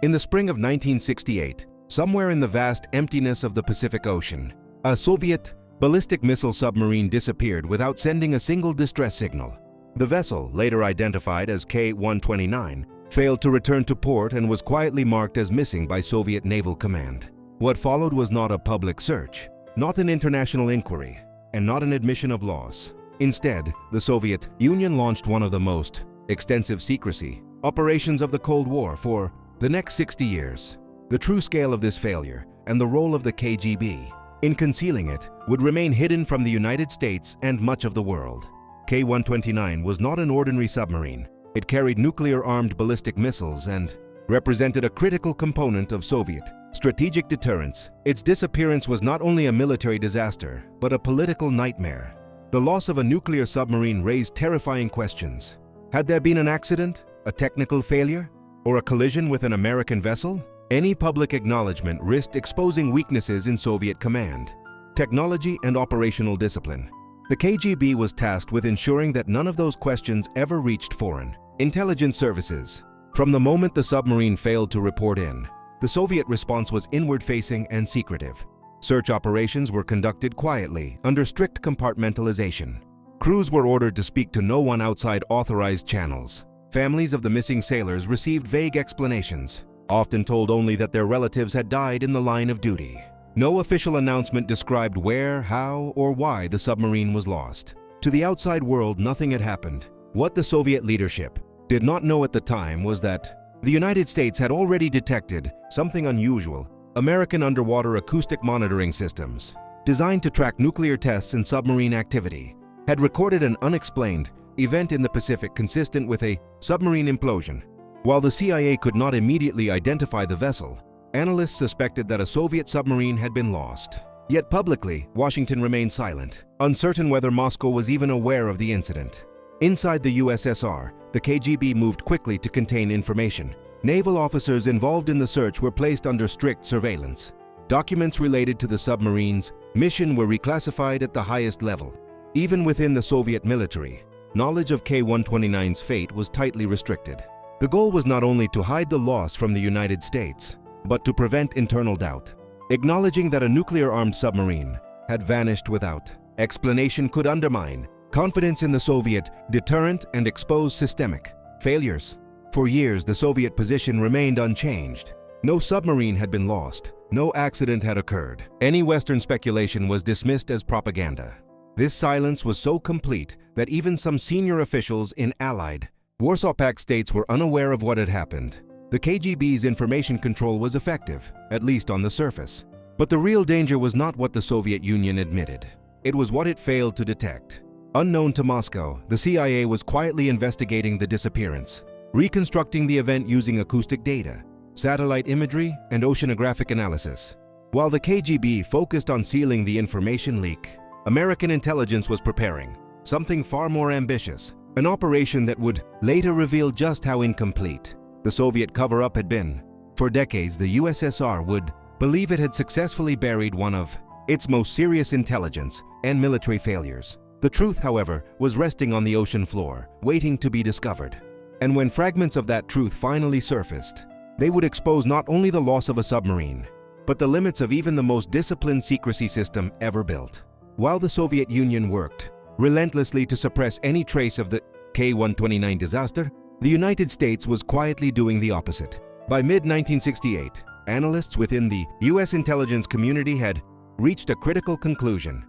In the spring of 1968, somewhere in the vast emptiness of the Pacific Ocean, a Soviet ballistic missile submarine disappeared without sending a single distress signal. The vessel, later identified as K-129, failed to return to port and was quietly marked as missing by Soviet Naval Command. What followed was not a public search, not an international inquiry, and not an admission of loss. Instead, the Soviet Union launched one of the most extensive secrecy operations of the Cold War for the next 60 years. The true scale of this failure and the role of the KGB in concealing it would remain hidden from the United States and much of the world. K-129 was not an ordinary submarine. It carried nuclear-armed ballistic missiles and represented a critical component of Soviet strategic deterrence. Its disappearance was not only a military disaster, but a political nightmare. The loss of a nuclear submarine raised terrifying questions. Had there been an accident, a technical failure, or a collision with an American vessel? Any public acknowledgement risked exposing weaknesses in Soviet command, technology, and operational discipline. The KGB was tasked with ensuring that none of those questions ever reached foreign intelligence services. From the moment the submarine failed to report in, the Soviet response was inward-facing and secretive. Search operations were conducted quietly, under strict compartmentalization. Crews were ordered to speak to no one outside authorized channels. Families of the missing sailors received vague explanations, often told only that their relatives had died in the line of duty. No official announcement described where, how, or why the submarine was lost. To the outside world, nothing had happened. What the Soviet leadership did not know at the time was that the United States had already detected something unusual: American underwater acoustic monitoring systems, designed to track nuclear tests and submarine activity, had recorded an unexplained event in the Pacific consistent with a submarine implosion. While the CIA could not immediately identify the vessel, analysts suspected that a Soviet submarine had been lost. Yet publicly, Washington remained silent, uncertain whether Moscow was even aware of the incident. Inside the USSR, the KGB moved quickly to contain information. Naval officers involved in the search were placed under strict surveillance. Documents related to the submarine's mission were reclassified at the highest level. Even within the Soviet military, knowledge of K-129's fate was tightly restricted. The goal was not only to hide the loss from the United States, but to prevent internal doubt. Acknowledging that a nuclear-armed submarine had vanished without explanation could undermine confidence in the Soviet deterrent and expose systemic failures. For years, the Soviet position remained unchanged. No submarine had been lost. No accident had occurred. Any Western speculation was dismissed as propaganda. This silence was so complete that even some senior officials in Allied Warsaw Pact states were unaware of what had happened. The KGB's information control was effective, at least on the surface. But the real danger was not what the Soviet Union admitted. It was what it failed to detect. Unknown to Moscow, the CIA was quietly investigating the disappearance, reconstructing the event using acoustic data, satellite imagery, and oceanographic analysis. While the KGB focused on sealing the information leak, American intelligence was preparing something far more ambitious, an operation that would later reveal just how incomplete the Soviet cover-up had been. For decades, the USSR would believe it had successfully buried one of its most serious intelligence and military failures. The truth, however, was resting on the ocean floor, waiting to be discovered. And when fragments of that truth finally surfaced, they would expose not only the loss of a submarine, but the limits of even the most disciplined secrecy system ever built. While the Soviet Union worked relentlessly to suppress any trace of the K-129 disaster, the United States was quietly doing the opposite. By mid-1968, analysts within the U.S. intelligence community had reached a critical conclusion.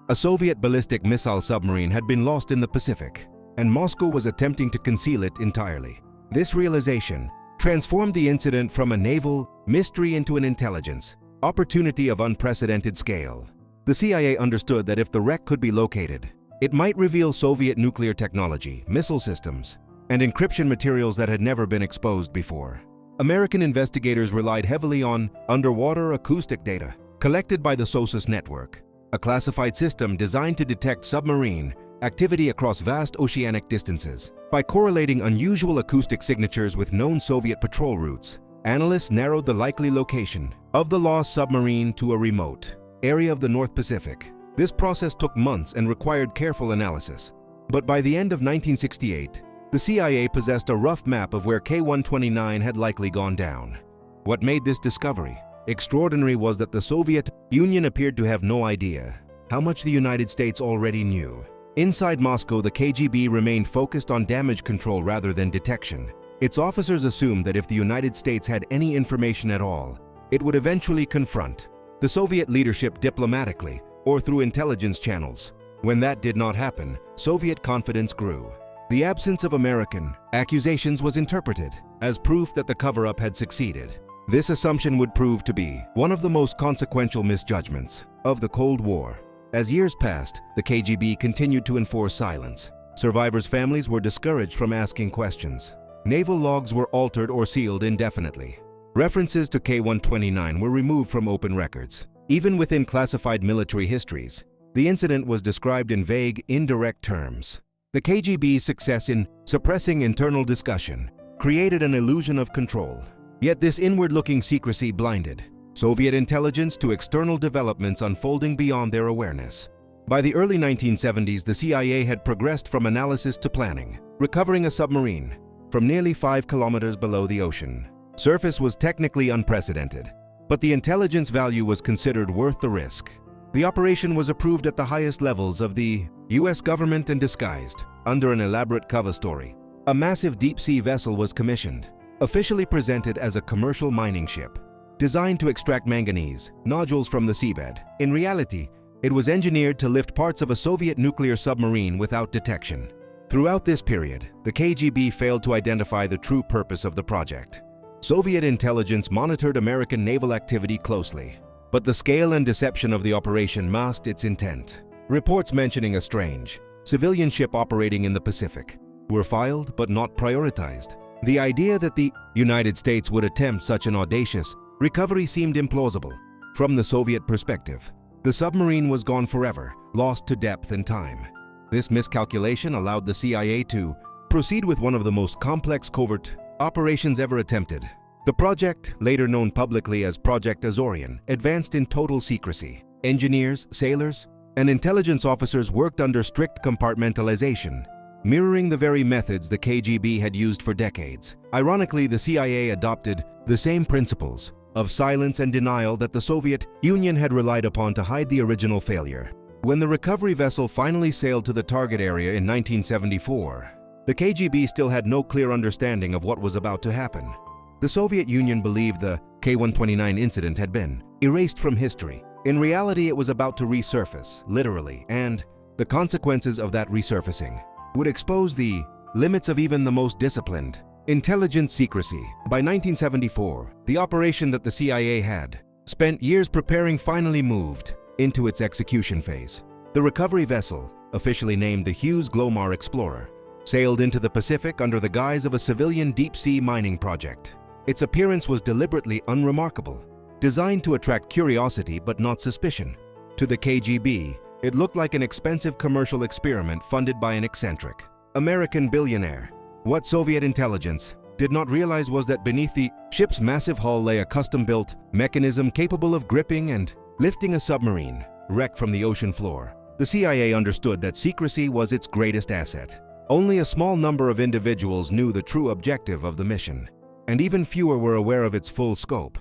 A Soviet ballistic missile submarine had been lost in the Pacific, and Moscow was attempting to conceal it entirely. This realization transformed the incident from a naval mystery into an intelligence opportunity of unprecedented scale. The CIA understood that if the wreck could be located, it might reveal Soviet nuclear technology, missile systems, and encryption materials that had never been exposed before. American investigators relied heavily on underwater acoustic data collected by the SOSUS network, a classified system designed to detect submarine activity across vast oceanic distances. By correlating unusual acoustic signatures with known Soviet patrol routes, analysts narrowed the likely location of the lost submarine to a remote area of the North Pacific. This process took months and required careful analysis. But by the end of 1968, the CIA possessed a rough map of where K-129 had likely gone down. What made this discovery extraordinary was that the Soviet Union appeared to have no idea how much the United States already knew. Inside Moscow, the KGB remained focused on damage control rather than detection. Its officers assumed that if the United States had any information at all, it would eventually confront the Soviet leadership diplomatically or through intelligence channels. When that did not happen, Soviet confidence grew. The absence of American accusations was interpreted as proof that the cover-up had succeeded. This assumption would prove to be one of the most consequential misjudgments of the Cold War. As years passed, the KGB continued to enforce silence. Survivors' families were discouraged from asking questions. Naval logs were altered or sealed indefinitely. References to K-129 were removed from open records. Even within classified military histories, the incident was described in vague, indirect terms. The KGB's success in suppressing internal discussion created an illusion of control. Yet this inward-looking secrecy blinded Soviet intelligence to external developments unfolding beyond their awareness. By the early 1970s, the CIA had progressed from analysis to planning, recovering a submarine from nearly 5 kilometers below the ocean. Surface was technically unprecedented, but the intelligence value was considered worth the risk. The operation was approved at the highest levels of the US government and disguised under an elaborate cover story. A massive deep-sea vessel was commissioned, officially presented as a commercial mining ship, designed to extract manganese nodules from the seabed. In reality, it was engineered to lift parts of a Soviet nuclear submarine without detection. Throughout this period, the KGB failed to identify the true purpose of the project. Soviet intelligence monitored American naval activity closely, but the scale and deception of the operation masked its intent. Reports mentioning a strange civilian ship operating in the Pacific were filed but not prioritized. The idea that the United States would attempt such an audacious recovery seemed implausible. From the Soviet perspective, the submarine was gone forever, lost to depth and time. This miscalculation allowed the CIA to proceed with one of the most complex covert operations ever attempted. The project, later known publicly as Project Azorian, advanced in total secrecy. Engineers, sailors, and intelligence officers worked under strict compartmentalization, mirroring the very methods the KGB had used for decades. Ironically, the CIA adopted the same principles of silence and denial that the Soviet Union had relied upon to hide the original failure. When the recovery vessel finally sailed to the target area in 1974, the KGB still had no clear understanding of what was about to happen. The Soviet Union believed the K-129 incident had been erased from history. In reality, it was about to resurface, literally, and the consequences of that resurfacing would expose the limits of even the most disciplined intelligence secrecy. By 1974, the operation that the CIA had spent years preparing finally moved into its execution phase. The recovery vessel, officially named the Hughes Glomar Explorer, sailed into the Pacific under the guise of a civilian deep-sea mining project. Its appearance was deliberately unremarkable, designed to attract curiosity but not suspicion. To the KGB, it looked like an expensive commercial experiment funded by an eccentric American billionaire. What Soviet intelligence did not realize was that beneath the ship's massive hull lay a custom-built mechanism capable of gripping and lifting a submarine wrecked from the ocean floor. The CIA understood that secrecy was its greatest asset. Only a small number of individuals knew the true objective of the mission, and even fewer were aware of its full scope.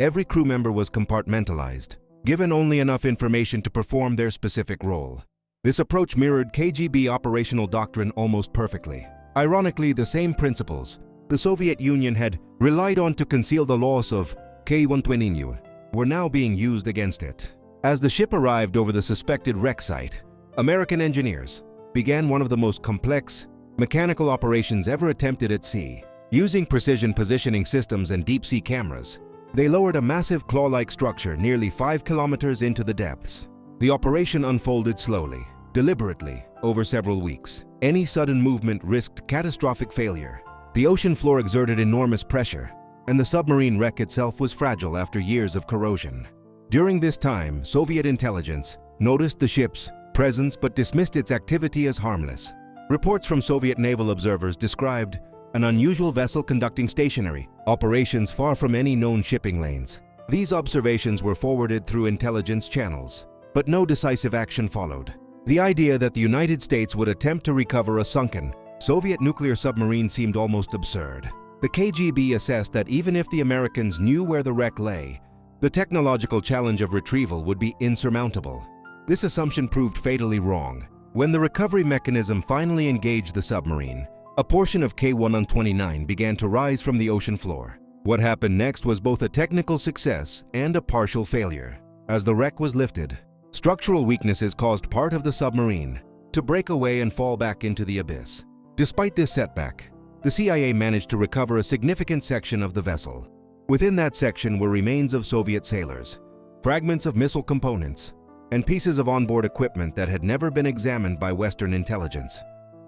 Every crew member was compartmentalized, given only enough information to perform their specific role. This approach mirrored KGB operational doctrine almost perfectly. Ironically, the same principles the Soviet Union had relied on to conceal the loss of K-129 were now being used against it. As the ship arrived over the suspected wreck site, American engineers began one of the most complex mechanical operations ever attempted at sea. Using precision positioning systems and deep-sea cameras, they lowered a massive claw-like structure nearly 5 kilometers into the depths. The operation unfolded slowly, deliberately, over several weeks. Any sudden movement risked catastrophic failure. The ocean floor exerted enormous pressure, and the submarine wreck itself was fragile after years of corrosion. During this time, Soviet intelligence noticed the ship's presence but dismissed its activity as harmless. Reports from Soviet naval observers described an unusual vessel conducting stationary operations far from any known shipping lanes. These observations were forwarded through intelligence channels, but no decisive action followed. The idea that the United States would attempt to recover a sunken Soviet nuclear submarine seemed almost absurd. The KGB assessed that even if the Americans knew where the wreck lay, the technological challenge of retrieval would be insurmountable. This assumption proved fatally wrong. When the recovery mechanism finally engaged the submarine, a portion of K-129 began to rise from the ocean floor. What happened next was both a technical success and a partial failure. As the wreck was lifted, structural weaknesses caused part of the submarine to break away and fall back into the abyss. Despite this setback, the CIA managed to recover a significant section of the vessel. Within that section were remains of Soviet sailors, fragments of missile components, and pieces of onboard equipment that had never been examined by Western intelligence.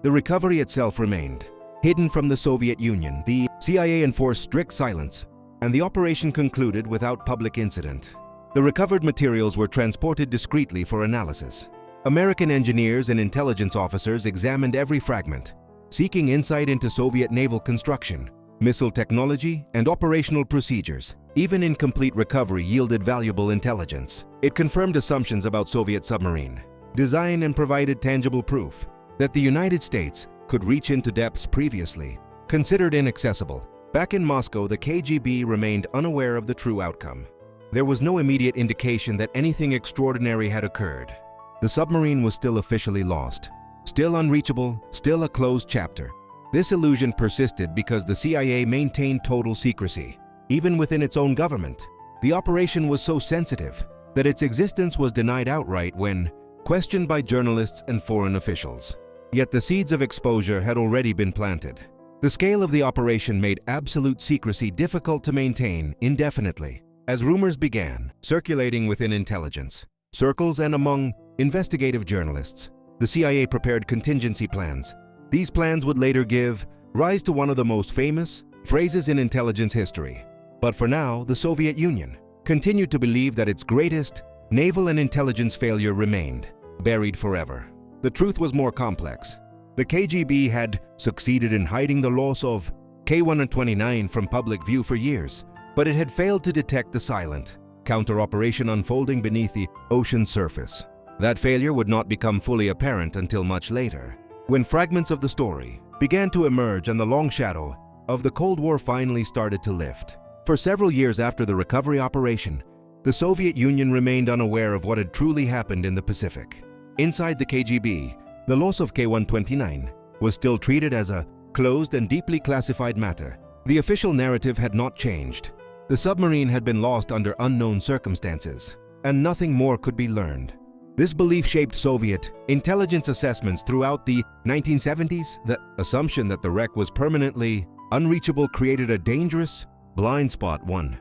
The recovery itself remained hidden from the Soviet Union. The CIA enforced strict silence, and the operation concluded without public incident. The recovered materials were transported discreetly for analysis. American engineers and intelligence officers examined every fragment, seeking insight into Soviet naval construction, missile technology, and operational procedures. Even incomplete recovery yielded valuable intelligence. It confirmed assumptions about Soviet submarine design and provided tangible proof that the United States could reach into depths previously considered inaccessible. Back in Moscow, the KGB remained unaware of the true outcome. There was no immediate indication that anything extraordinary had occurred. The submarine was still officially lost, still unreachable, still a closed chapter. This illusion persisted because the CIA maintained total secrecy. Even within its own government, the operation was so sensitive that its existence was denied outright when questioned by journalists and foreign officials. Yet the seeds of exposure had already been planted. The scale of the operation made absolute secrecy difficult to maintain indefinitely. As rumors began circulating within intelligence circles and among investigative journalists, the CIA prepared contingency plans. These plans would later give rise to one of the most famous phrases in intelligence history. But for now, the Soviet Union continued to believe that its greatest naval and intelligence failure remained buried forever. The truth was more complex. The KGB had succeeded in hiding the loss of K-129 from public view for years, but it had failed to detect the silent counter-operation unfolding beneath the ocean's surface. That failure would not become fully apparent until much later, when fragments of the story began to emerge and the long shadow of the Cold War finally started to lift. For several years after the recovery operation, the Soviet Union remained unaware of what had truly happened in the Pacific. Inside the KGB, the loss of K-129 was still treated as a closed and deeply classified matter. The official narrative had not changed. The submarine had been lost under unknown circumstances, and nothing more could be learned. This belief shaped Soviet intelligence assessments throughout the 1970s. The assumption that the wreck was permanently unreachable created a dangerous blind spot, one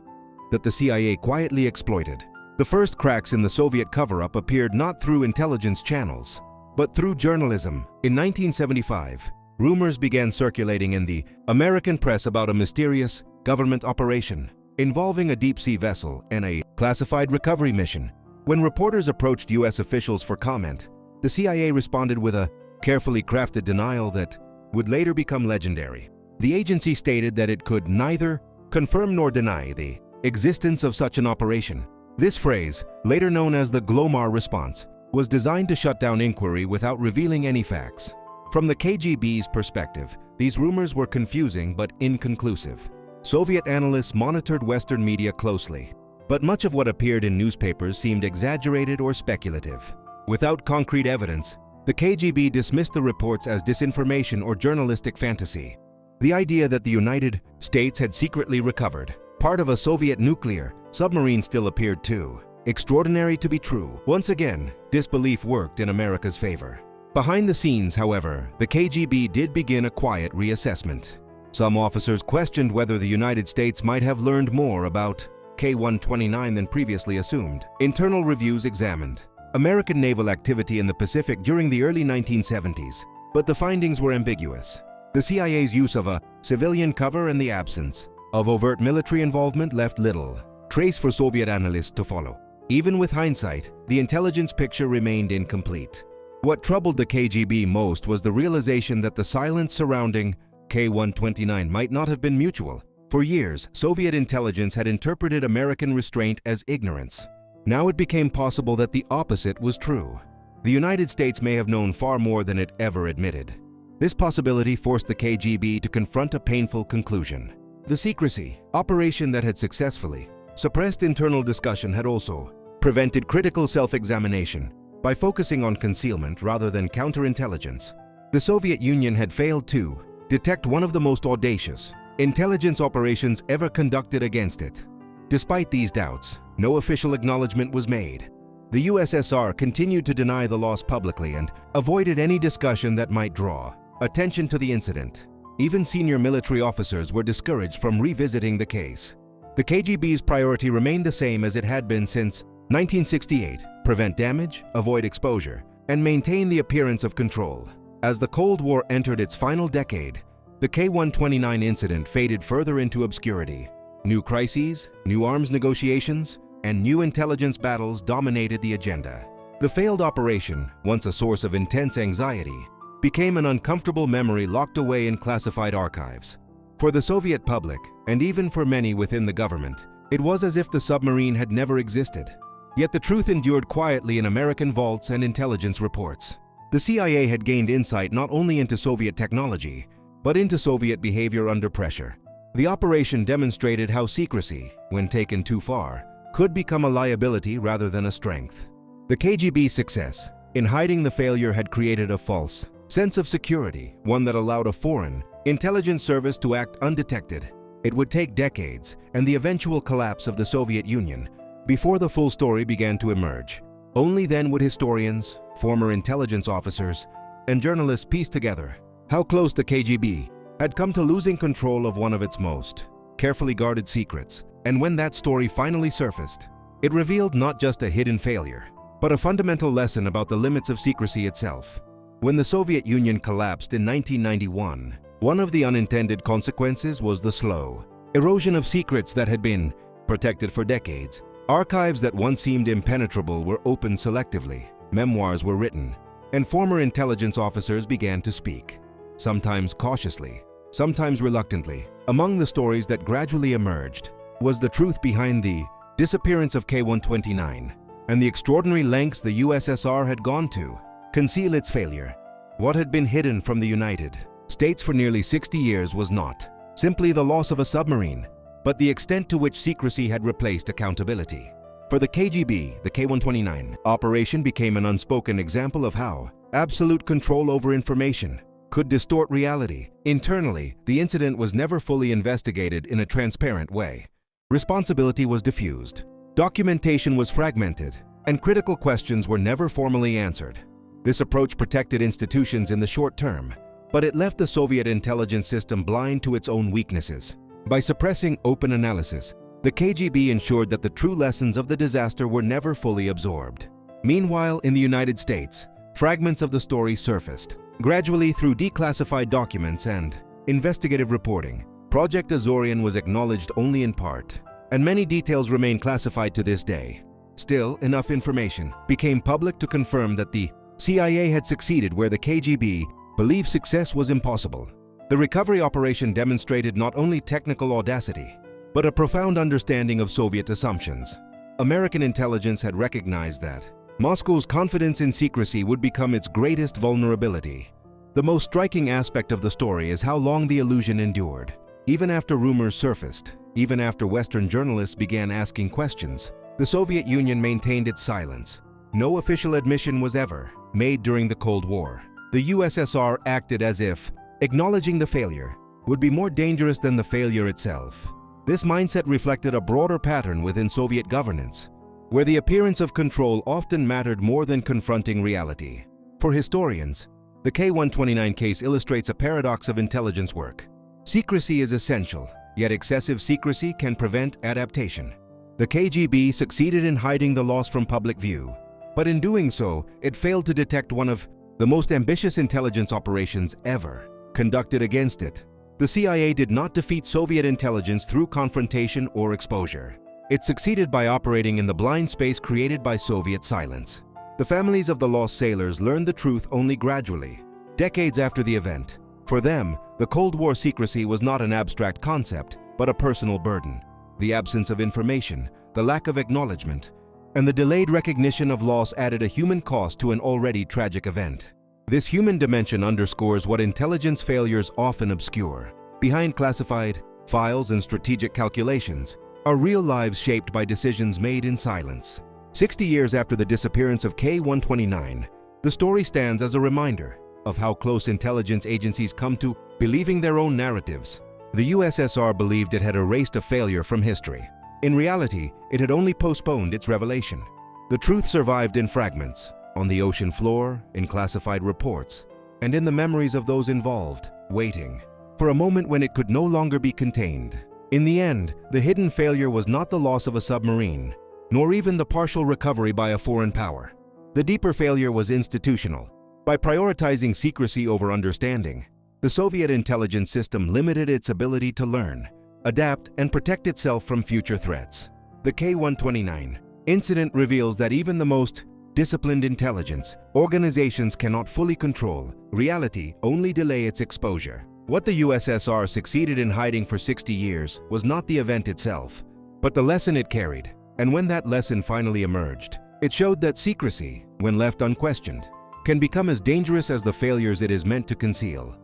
that the CIA quietly exploited. The first cracks in the Soviet cover-up appeared not through intelligence channels, but through journalism. In 1975, rumors began circulating in the American press about a mysterious government operation involving a deep-sea vessel and a classified recovery mission. When reporters approached U.S. officials for comment, the CIA responded with a carefully crafted denial that would later become legendary. The agency stated that it could neither confirm nor deny the existence of such an operation. This phrase, later known as the Glomar response, was designed to shut down inquiry without revealing any facts. From the KGB's perspective, these rumors were confusing but inconclusive. Soviet analysts monitored Western media closely, but much of what appeared in newspapers seemed exaggerated or speculative. Without concrete evidence, the KGB dismissed the reports as disinformation or journalistic fantasy. The idea that the United States had secretly recovered part of a Soviet nuclear submarine still appeared too extraordinary to be true. Once again, disbelief worked in America's favor. Behind the scenes, however, the KGB did begin a quiet reassessment. Some officers questioned whether the United States might have learned more about K-129 than previously assumed. Internal reviews examined American naval activity in the Pacific during the early 1970s, but the findings were ambiguous. The CIA's use of a civilian cover and the absence of overt military involvement left little trace for Soviet analysts to follow. Even with hindsight, the intelligence picture remained incomplete. What troubled the KGB most was the realization that the silence surrounding K-129 might not have been mutual. For years, Soviet intelligence had interpreted American restraint as ignorance. Now it became possible that the opposite was true. The United States may have known far more than it ever admitted. This possibility forced the KGB to confront a painful conclusion. The secrecy operation that had successfully suppressed internal discussion had also prevented critical self-examination by focusing on concealment rather than counterintelligence. The Soviet Union had failed to detect one of the most audacious intelligence operations ever conducted against it. Despite these doubts, no official acknowledgement was made. The USSR continued to deny the loss publicly and avoided any discussion that might draw attention to the incident. Even senior military officers were discouraged from revisiting the case. The KGB's priority remained the same as it had been since 1968: prevent damage, avoid exposure, and maintain the appearance of control. As the Cold War entered its final decade, the K-129 incident faded further into obscurity. New crises, new arms negotiations, and new intelligence battles dominated the agenda. The failed operation, once a source of intense anxiety, became an uncomfortable memory locked away in classified archives. For the Soviet public, and even for many within the government, it was as if the submarine had never existed. Yet the truth endured quietly in American vaults and intelligence reports. The CIA had gained insight not only into Soviet technology, but into Soviet behavior under pressure. The operation demonstrated how secrecy, when taken too far, could become a liability rather than a strength. The KGB's success in hiding the failure had created a false sense of security, one that allowed a foreign intelligence service to act undetected. It would take decades and the eventual collapse of the Soviet Union before the full story began to emerge. Only then would historians, former intelligence officers, and journalists piece together how close the KGB had come to losing control of one of its most carefully guarded secrets. And when that story finally surfaced, it revealed not just a hidden failure, but a fundamental lesson about the limits of secrecy itself. When the Soviet Union collapsed in 1991, one of the unintended consequences was the slow erosion of secrets that had been protected for decades. Archives that once seemed impenetrable were opened selectively, memoirs were written, and former intelligence officers began to speak, sometimes cautiously, sometimes reluctantly. Among the stories that gradually emerged was the truth behind the disappearance of K-129 and the extraordinary lengths the USSR had gone to conceal its failure. What had been hidden from the United States for nearly 60 years was not simply the loss of a submarine, but the extent to which secrecy had replaced accountability. For the KGB, the K-129 operation became an unspoken example of how absolute control over information could distort reality. Internally, the incident was never fully investigated in a transparent way. Responsibility was diffused, documentation was fragmented, and critical questions were never formally answered. This approach protected institutions in the short term, but it left the Soviet intelligence system blind to its own weaknesses. By suppressing open analysis, the KGB ensured that the true lessons of the disaster were never fully absorbed. Meanwhile, in the United States, fragments of the story surfaced. Gradually, through declassified documents and investigative reporting, Project Azorian was acknowledged only in part, and many details remain classified to this day. Still, enough information became public to confirm that the CIA had succeeded where the KGB believed success was impossible. The recovery operation demonstrated not only technical audacity, but a profound understanding of Soviet assumptions. American intelligence had recognized that Moscow's confidence in secrecy would become its greatest vulnerability. The most striking aspect of the story is how long the illusion endured. Even after rumors surfaced, even after Western journalists began asking questions, the Soviet Union maintained its silence. No official admission was ever made during the Cold War. The USSR acted as if acknowledging the failure would be more dangerous than the failure itself. This mindset reflected a broader pattern within Soviet governance, where the appearance of control often mattered more than confronting reality. For historians, the K-129 case illustrates a paradox of intelligence work. Secrecy is essential, yet excessive secrecy can prevent adaptation. The KGB succeeded in hiding the loss from public view, but in doing so, it failed to detect one of the most ambitious intelligence operations ever conducted against it. The CIA did not defeat Soviet intelligence through confrontation or exposure. It succeeded by operating in the blind space created by Soviet silence. The families of the lost sailors learned the truth only gradually, decades after the event. For them, the Cold War secrecy was not an abstract concept, but a personal burden. The absence of information, the lack of acknowledgement, and the delayed recognition of loss added a human cost to an already tragic event. This human dimension underscores what intelligence failures often obscure. Behind classified, files, and strategic calculations, are real lives shaped by decisions made in silence. 60 years after the disappearance of K-129, the story stands as a reminder of how close intelligence agencies come to believing their own narratives. The USSR believed it had erased a failure from history. In reality, it had only postponed its revelation. The truth survived in fragments, on the ocean floor, in classified reports, and in the memories of those involved, waiting for a moment when it could no longer be contained. In the end, the hidden failure was not the loss of a submarine, nor even the partial recovery by a foreign power. The deeper failure was institutional. By prioritizing secrecy over understanding, the Soviet intelligence system limited its ability to learn, adapt, and protect itself from future threats. The K-129 incident reveals that even the most disciplined intelligence organizations cannot fully control reality, only delay its exposure. What the USSR succeeded in hiding for 60 years was not the event itself, but the lesson it carried. And when that lesson finally emerged, it showed that secrecy, when left unquestioned, can become as dangerous as the failures it is meant to conceal.